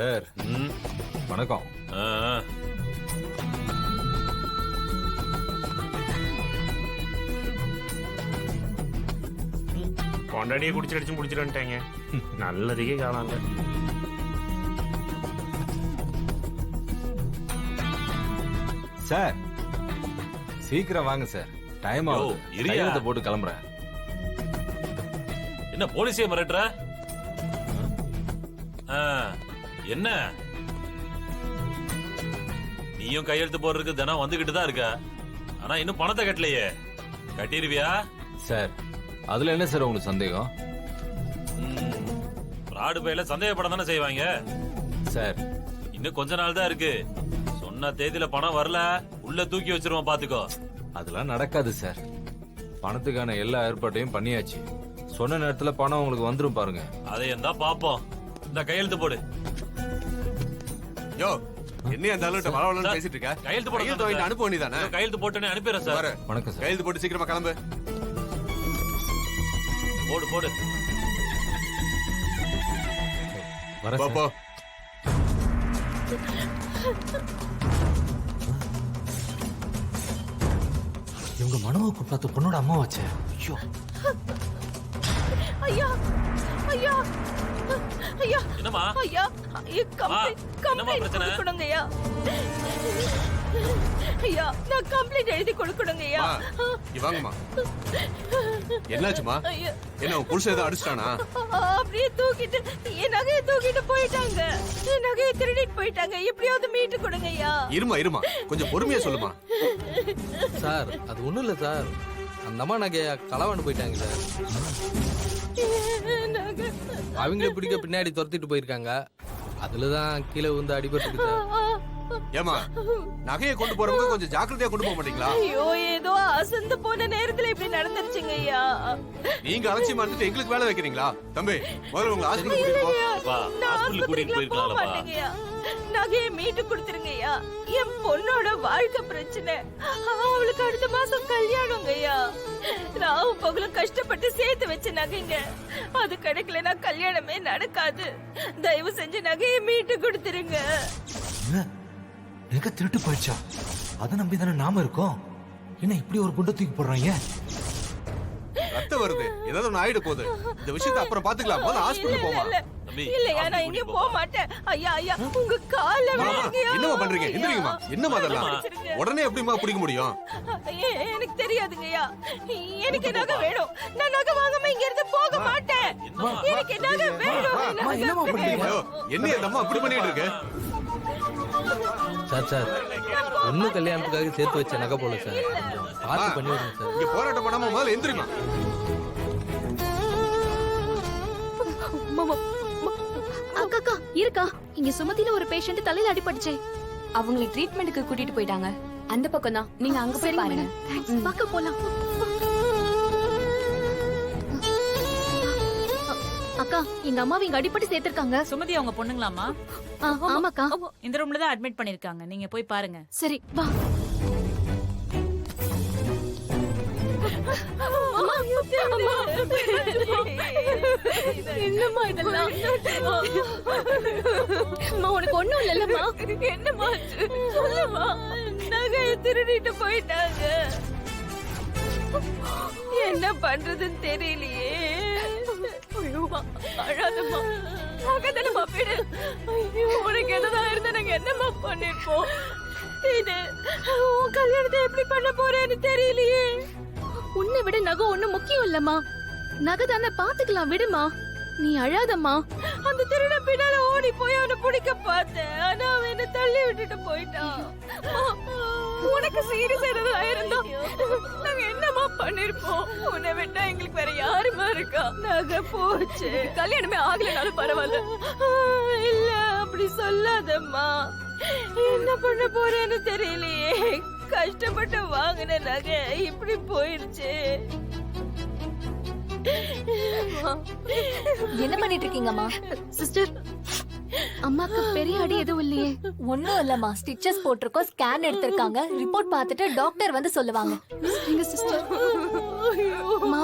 Sir வணக்கம். கொண்டாடியே குடிச்சிட்டு முடிச்சிட்டு நல்லதுக்கே காணாங்க. சார் சீக்கிரம் வாங்க சார், டைம் ஆகுது. கையெழுத்து போட்டு கிளம்புறேன். என்ன போலீஸே மிரட்டுற? என்ன நீயும் கையெழுத்து போடுறதுக்கு தினம் வந்துகிட்டு தான் இருக்க, ஆனா இன்னும் பணத்தை கட்டலையே. கட்டிருவியா? சார் அதுல என்ன சார் உங்களுக்கு சந்தேகம்? ஃப்ராடு பையில சந்தேகப்பட தானே செய்வாங்க. சார் இன்னும் கொஞ்ச நாள் தான் இருக்கு. சொன்ன தேதியில பணம் வரல, உள்ள தூக்கி வச்சிருவோம், பாத்துக்கோ. அதெல்லாம் நடக்காது சார். பணத்துக்கான எல்லா ஏற்பாட்டையும் பண்ணியாச்சு. சொன்ன நேரத்துல பணம் உங்களுக்கு வந்துரும் பாருங்க. அதையும் தான் பாப்போம். இந்த கையெழுத்து போடு. யோ என்ன அந்த வளவளன்னு பேசிட்டு இருக்க? கையெழுத்து போட கையெழுத்து அனுப்ப வேண்டியதானே? கையெழுத்து போட்டேன்னு அனுப்பிடுறேன் சார். வணக்கம் சார். கையெழுத்து போட்டு சீக்கிரமா கிளம்பு. போடு போடு. வரேன் போ சார். போ. இவங்க மனோவுக்கு பார்த்த பொண்ணோட அம்மா வச்சே. ஐயோ ஐயா ஐயா ஐயா என்னம்மா? ஐயா கம்ப்ளைண்ட் பிரச்சனை? கொடுக்கணுங்க ஐயா. ஐயா நான் கம்ப்ளைண்ட் எழுதி கொடுக்கணுங்கய்யா. வாங்கம்மா. என்னாச்சுமா? என்ன உன் புருஷன் ஏதோ அடிச்சிட்டானா? அப்படியே தூக்கிட்டு என் நகையை தூக்கிட்டு போயிட்டாங்க. என் நகையை திருடிட்டு போயிட்டாங்க. எப்படியாவது மீட்டு கொடுங்கய்யா. இருமா கொஞ்சம் பொறுமையா சொல்லுமா. சார் அது ஒண்ணும் இல்ல சார், அந்த அம்மா நகைய களவாண்டு போயிட்டாங்க சார். அவங்கள பிடிக்க பின்னாடி துரத்திட்டு போயிருக்காங்க. அதுலதான் கீழே வந்து அடிபட்டு. ஏமா நகையை கொண்டு போறவங்க கொஞ்சம் ஜாக்கிரதையா கொண்டு போக மாட்டீங்களா? ஐயோ ஏதோ அசந்து போன நேரத்துல இப்படி நடந்துருச்சுங்க ஐயா. நீங்க அலட்சியம் பண்ணிட்டு எங்களுக்கு வேலை வைக்கிறீங்களா? தம்பி முதல்ல உங்க ஹாஸ்பிடல் கூட்டிட்டு போ. நகையை மீட்டு கொடுத்துருங்கய்யா. என் பொண்ணோட வாழ்க்கை பிரச்சனை. அவளுக்கு அடுத்த மாசம் கல்யாணங்கய்யா. நான் பகல கஷ்டப்பட்டு சேர்த்து வச்ச நகைங்க. அது கிடைக்கலன்னா கல்யாணமே நடக்காது. தயவு செஞ்சு நகையை மீட்டு கொடுத்துருங்க. நகை திருட்டு போயிடுச்சா? அதை நம்பி தானே நாம இருக்கோம். என்ன இப்படி ஒரு குண்டை தூக்கி போடுறாங்க? ரத்தம் வருது, ஏதாவது ஒண்ணு ஆயிட போகுது. இந்த விஷயத்தை அப்புறம் பாத்துக்கலாம். முதல்ல ஹாஸ்பிடல் போமா. இல்லையா நான் எங்கேயும் போக மாட்டேன். ஐயா ஐயா உங்க கால என்னமா பண்றீங்க? எந்திரிங்கம்மா. என்னமா அதெல்லாம் உடனே எப்படிமா பிடிக்க முடியும்? எனக்கு தெரியாதுங்கய்யா. எனக்கு நகை வேணும். நான் நகை வாங்காம இங்க இருந்து போக மாட்டேன். எனக்கு நகை வேணும். என்ன இந்த அம்மா அப்படி பண்ணிட்டு இருக்கு? சார் சார் ஒண்ணு கல்யாணத்துக்காக சேர்த்து வச்ச நகை போல சார். பார்த்து பண்ணி விடுங்க சார். இங்க போராட்டம் பண்ணாம முதல்ல எந்திரிமா. அக்கா இருக்கா? இங்க சுமதியில ஒரு பேஷண்ட் தலையில அடிபட்டுச்சே. அவங்களை ட்ரீட்மெண்ட்டுக்கு கூட்டிட்டு போயிட்டாங்க. அந்த பக்கம் தான். நீங்க அங்க போய் பாருங்க. பாக்க போலாம். அக்கா எங்க அம்மாவை இங்க அடிபட்டு சேர்த்திருக்காங்க. சுமதி அவங்க பொண்ணுங்களாமா? ஆமாக்கா. இந்த ரூம்ல தான் அட்மிட் பண்ணிருக்காங்க. நீங்க போய் பாருங்க. சரி வா. என்னம்மா இதெல்லாம்? உனக்கு ஒண்ணும் இல்லல்லம்மா. என்னம்மா சொல்லுமா. நகையை திருடிட்டு போயிட்டாங்க. என்ன பண்றதுன்னு தெரியலையே. அழாதம்மா. நகைதானம்மா வீடு. உனக்கு என்னதான் இருந்தா நாங்க என்னம்மா பண்ணிருப்போம். இது உன் கல்யாணத்தை எப்படி பண்ண போறேன்னு தெரியலையே. உன்னை விட நகை ஒண்ணும் முக்கியம் இல்லம்மா. நகை தானே பாத்துக்கலாம், விடுமா. நீ அழாதம்மா. அந்த திருட பின்னால ஓடி போய் அவனை பிடிக்க பார்த்தேன். ஆனா அவன் என்ன தள்ளி விட்டுட்டு போயிட்டான். உனக்கு சீரியஸ் ஏதாவது ஆயிருந்தா நாங்க என்னமா பண்ணிருப்போம். உன்னை விட்டா எங்களுக்கு வேற யாருமா இருக்கா? நகை போச்சு. கல்யாணமே ஆகலனாலும் பரவாயில்ல. இல்ல அப்படி சொல்லாதம்மா. என்ன பண்ண போறேன்னு தெரியலையே. கஷ்டப்பட்டு வாங்கின நகை இப்படி போயிருச்சு. என்ன பண்ணிட்டு இருக்கீங்கம்மா? சிஸ்டர் அம்மாக்கு பெரிய அடி எதுவும் இல்லையே? ஒண்ணும் இல்லம்மா. ஸ்டிச்சஸ் போட்டிருக்கோம். ஸ்கேன் எடுத்திருக்காங்க. ரிப்போர்ட் பார்த்துட்டு டாக்டர் வந்து சொல்லுவாங்க. எங்க சிஸ்டர் அம்மா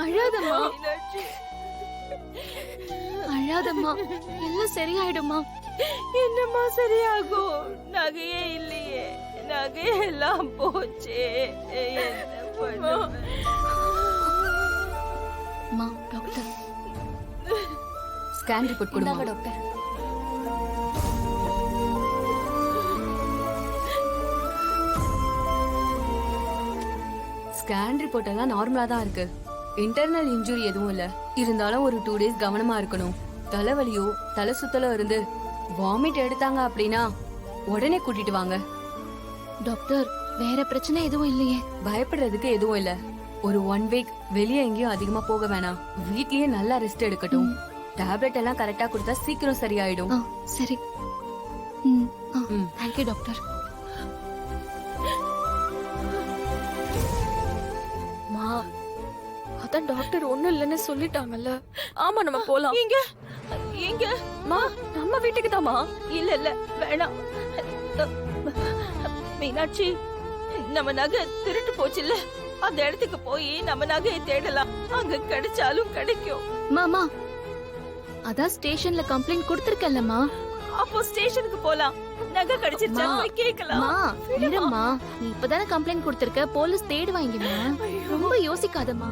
அழாதம்மா. அழாதம்மா. எல்லாம் சரியாயிடுமா. என்னம்மா சரியாகும்? நகையே இல்லையே, நகையெல்லாம் போச்சே. என்ன பண்ணுவேன்? அம்மா டாக்டர் ஸ்கேன் ரிப்போர்ட் கொடுங்க டாக்டர். ஸ்கேன் ரிப்போர்ட் எல்லாம் நார்மலா தான் இருக்கு. இன்டர்னல் இன்ஜுரி எதுவும் இல்ல. இருந்தாலும் ஒரு 2 days கவனமா இருக்கணும். தலைவலியோ தலை சுத்தலோ இருந்து வாமிட் எடுத்தாங்க அப்படின்னா உடனே கூட்டிட்டு வாங்க. டாக்டர் வேற பிரச்சனை எதுவும் இல்லையே? பயப்படுறதுக்கு எதுவும் இல்ல. ஒரு 1 week வெளியே எங்கேயும் அதிகமா போக வேணாம். வீட்லயே நல்லா ரெஸ்ட் எடுக்கட்டும். டேப்லெட் எல்லாம் கரெக்டா கொடுத்தா சீக்கிரம் சரியாயிடும். சரி. Thank you doctor. மா அதான் டாக்டர் ஒண்ணும் இல்லைன்னு சொல்லிட்டாங்கல்ல. ஆமா நம்ம போலாம். எங்க? மா நம்ம வீட்டுக்கு தாமா. இல்ல இல்ல வேணாம். மீனாட்சி, நம்ம நகை திருட்டு போச்சுல்ல, அந்த இடத்துக்கு போய் நம்ம நகையை தேடலாம். அங்க கிடைச்சாலும் கிடைக்கும். மாமா அதான் ஸ்டேஷன்ல கம்ப்ளைண்ட் கொடுத்திருக்கல்லம்மா. அப்போ ஸ்டேஷனுக்கு போலாம். நகை கிடைச்சிருச்சா போய் கேட்கலாம். மா இரும்மா, நீ இப்பதானே கம்ப்ளைண்ட் கொடுத்திருக்க, போலீஸ் தேடுவாங்கம்மா. ரொம்ப யோசிக்காதம்மா.